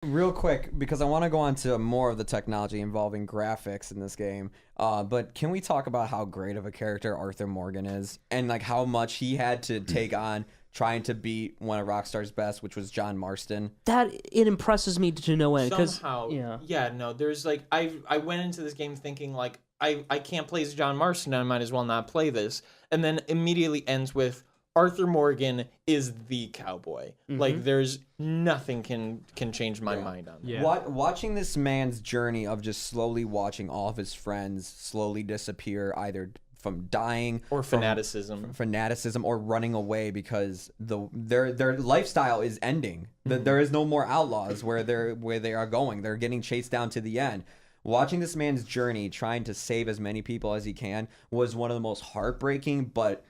Real quick, because I want to go on to more of the technology involving graphics in this game. But can we talk about how great of a character Arthur Morgan is, and like how much he had to take on trying to beat one of Rockstar's best, which was John Marston? That it impresses me to no end. Somehow, no. There's like I went into this game thinking like I can't play as John Marston. I might as well not play this, and then immediately ends with Arthur Morgan is the cowboy. Mm-hmm. Like there's nothing can change my mind on that. Yeah. Watching this man's journey of just slowly watching all of his friends slowly disappear, either from dying Or fanaticism. or running away because their lifestyle is ending. There is no more outlaws where they are going. They're getting chased down to the end. Watching this man's journey, trying to save as many people as he can, was one of the most heartbreaking but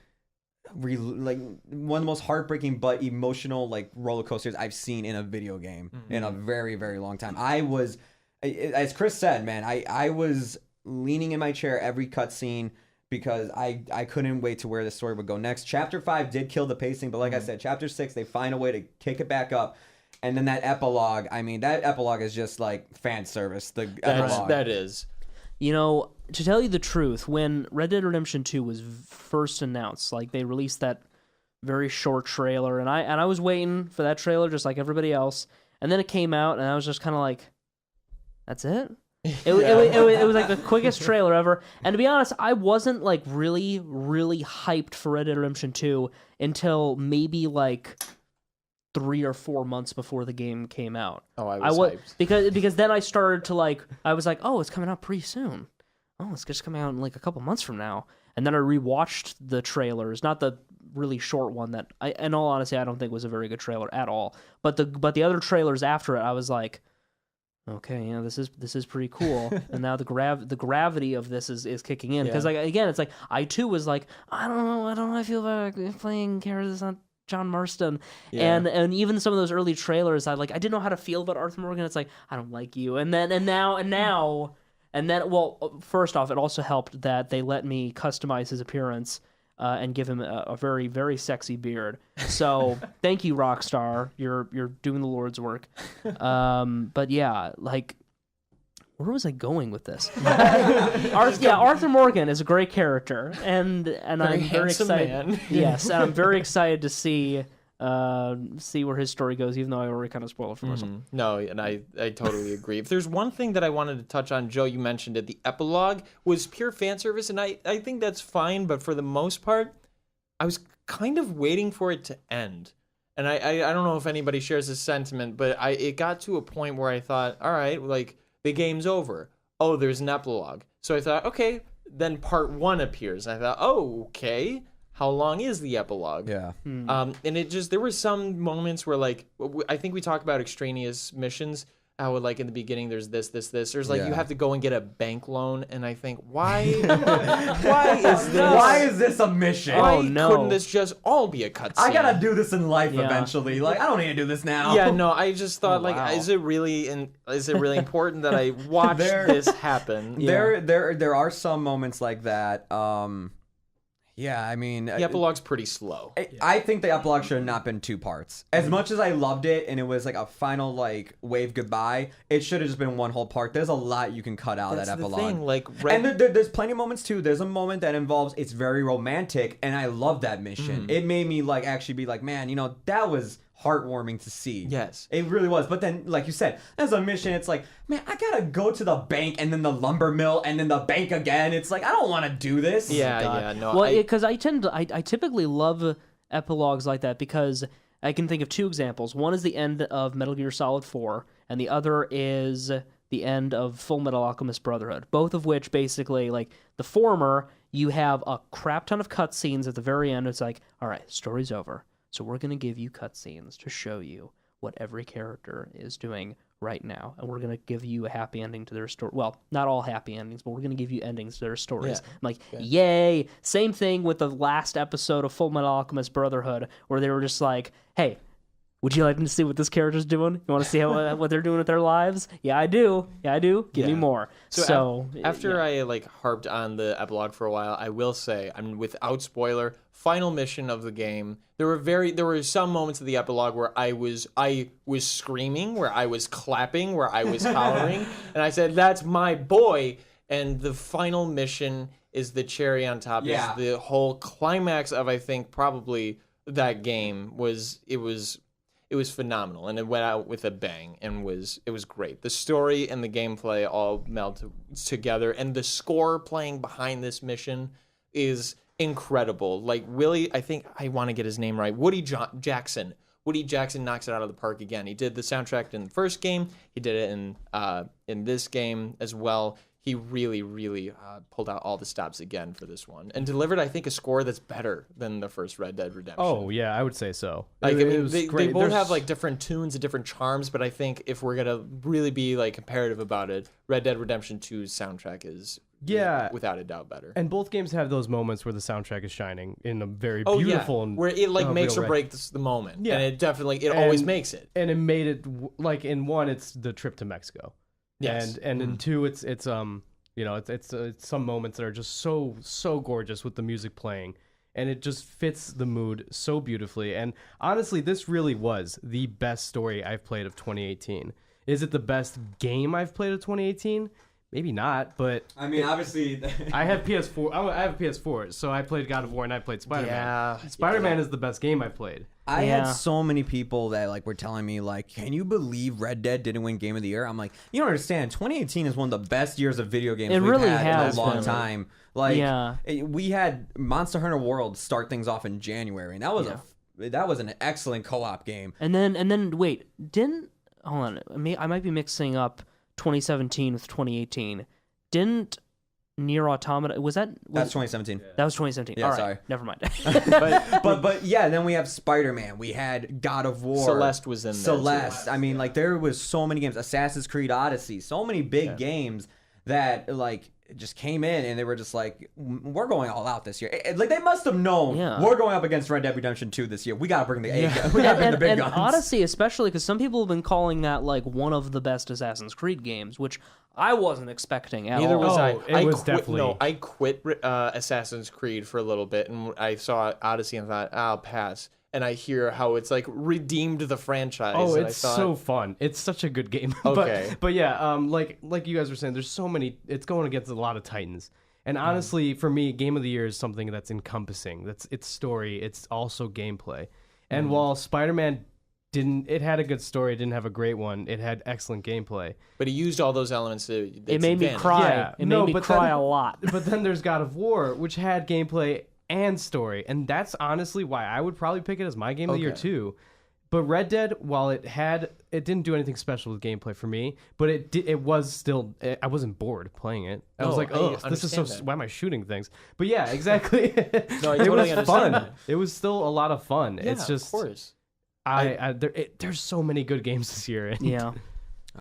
emotional like roller coasters I've seen in a video game in a very, very long time. I was, as Chris said, man, I was leaning in my chair every cutscene because I couldn't wait to where the story would go next. Chapter 5 did kill the pacing, but like I said, Chapter 6 they find a way to kick it back up. And then that epilogue, I mean, that epilogue is just like fan service. That is. You know, to tell you the truth, when Red Dead Redemption 2 was first announced, like they released that very short trailer, and I was waiting for that trailer just like everybody else, and then it came out, and I was just kind of like, that's it? It was like the quickest trailer ever. And to be honest, I wasn't like really, really hyped for Red Dead Redemption 2 until maybe like 3 or 4 months before the game came out. Oh, I was hyped. Because then I started to like, I was like, oh, it's coming out pretty soon. Oh, it's just coming out in like a couple months from now. And then I rewatched the trailers, not the really short one that in all honesty, I don't think was a very good trailer at all. But the other trailers after it, I was like, okay, yeah, this is pretty cool. And now the gravity of this is kicking in because like again, it's like I too was like, I don't know how I feel about playing characters on John Marston, and even some of those early trailers, I didn't know how to feel about Arthur Morgan. It's like, I don't like you, and now, well, first off, it also helped that they let me customize his appearance and give him a very, very sexy beard. So thank you, Rockstar. You're doing the Lord's work. But yeah, like, where was I going with this? Arthur Morgan is a great character, and I'm very excited. Man. Yes, and I'm very excited to see where his story goes, even though I already kind of spoiled it for myself. No, and I totally agree. If there's one thing that I wanted to touch on, Joe, you mentioned it, the epilogue was pure fan service, and I think that's fine, but for the most part, I was kind of waiting for it to end. And I don't know if anybody shares this sentiment, but it got to a point where I thought, all right, like, the game's over. Oh, there's an epilogue. So I thought, okay, then part 1 appears. I thought, oh, okay. How long is the epilogue? Yeah. And it just, there were some moments where, like, I think we talk about extraneous missions, how, like, in the beginning, there's this. There's, like, you have to go and get a bank loan, and I think, why is this? Why is this a mission? Why couldn't this just all be a cutscene? I gotta do this in life eventually. Like, I don't need to do this now. Yeah, no, I just thought, is it really important that I watch this happen? There are some moments like that. Yeah, I mean... The epilogue's pretty slow. I think the epilogue should have not been 2 parts. As much as I loved it, and it was like a final, like, wave goodbye, it should have just been one whole part. There's a lot you can cut out of that epilogue. The thing, like... And there's plenty of moments, too. There's a moment that involves... It's very romantic, and I love that mission. It made me, like, actually be like, man, that was heartwarming to see. Yes. It really was. But then, like you said, as a mission, it's like, man, I gotta go to the bank and then the lumber mill and then the bank again. It's like, I don't want to do this. No. Well, because I typically love epilogues like that because I can think of 2 examples. One is the end of Metal Gear Solid 4, and the other is the end of Full Metal Alchemist Brotherhood. Both of which basically, like, the former, you have a crap ton of cutscenes at the very end. It's like, all right, story's over. So we're going to give you cutscenes to show you what every character is doing right now. And we're going to give you a happy ending to their story. Well, not all happy endings, but we're going to give you endings to their stories. I'm like, yay! Same thing with the last episode of Full Metal Alchemist Brotherhood, where they were just like, hey, would you like to see what this character's doing? You want to see what they're doing with their lives? Yeah, I do. Give me more. So after I, like, harped on the epilogue for a while, I will say, I mean, without spoiler, final mission of the game. There were some moments of the epilogue where I was screaming, where I was clapping, where I was hollering, and I said, "That's my boy." And the final mission is the cherry on top. Yeah. Is the whole climax of, I think, probably that game was phenomenal, and it went out with a bang, and it was great. The story and the gameplay all meld together, and the score playing behind this mission is incredible. Like Willie, I think I want to get his name right. Jackson. Woody Jackson knocks it out of the park again. He did the soundtrack in the first game. He did it in this game as well. He really, really pulled out all the stops again for this one and delivered, I think, a score that's better than the first Red Dead Redemption. Oh, yeah, I would say so. Like, It was they great. both have like different tunes and different charms, but I think if we're gonna really be like comparative about it, Red Dead Redemption 2's soundtrack is without a doubt better. And both games have those moments where the soundtrack is shining in a very Oh beautiful yeah, and where it like makes real or breaks the moment. Yeah. And it definitely always makes it. And it made it like in one, it's the trip to Mexico. Yes. And in two, it's you know, it's some moments that are just so gorgeous with the music playing, and it just fits the mood so beautifully. And honestly, this really was the best story I've played of 2018. Is it the best game I've played of 2018? Maybe not, but I mean, obviously, I have PS4. I have a PS4, so I played God of War and I played Spider-Man. Yeah. Spider-Man is the best game I've played. I had Yeah. so many people that like were telling me like, "Can you believe Red Dead didn't win Game of the Year?" I'm like, you don't understand. 2018 is one of the best years of video games It we've really had in has a long been. time. Like, Yeah. we had Monster Hunter World start things off in January, and that was an excellent co-op game. And then wait, hold on? I might be mixing up 2017 with 2018. Didn't Nier Automata That's 2017. that was 2017? Yeah, All right, sorry. never mind. But yeah, then we have Spider-Man. We had God of War. Celeste was in there. Celeste. I mean, like there was so many games. Assassin's Creed Odyssey. So many big games that like just came in and they were just like, we're going all out this year. Like they must have known we're going up against Red Dead Redemption 2 this year. We gotta bring the we gotta bring the big guns. Odyssey, especially because some people have been calling that like one of the best Assassin's Creed games, which I wasn't expecting at Neither all. was I. It was definitely. No, I quit Assassin's Creed for a little bit, and I saw Odyssey and thought, I'll pass. And I hear how it's like redeemed the franchise. Oh, and it's I thought, so fun. It's such a good game. Okay. but yeah, like you guys were saying, there's so many. It's going against a lot of titans. And honestly, for me, Game of the Year is something that's encompassing. It's story. It's also gameplay. And while Spider-Man it had a good story. It didn't have a great one. It had excellent gameplay. But he used all those elements to. It made me cry. Yeah, It no, made me but cry then- a lot. But then there's God of War, which had gameplay and story, and that's honestly why I would probably pick it as my game of the year too. But Red Dead, while it didn't do anything special with gameplay for me, but it was still. I wasn't bored playing it. I was No, like, I oh, this is so. understand that. Why am I shooting things? But yeah, exactly. No, I it totally was understand fun. that. It was still a lot of fun. Yeah, it's just of course. there's so many good games this year. And Yeah.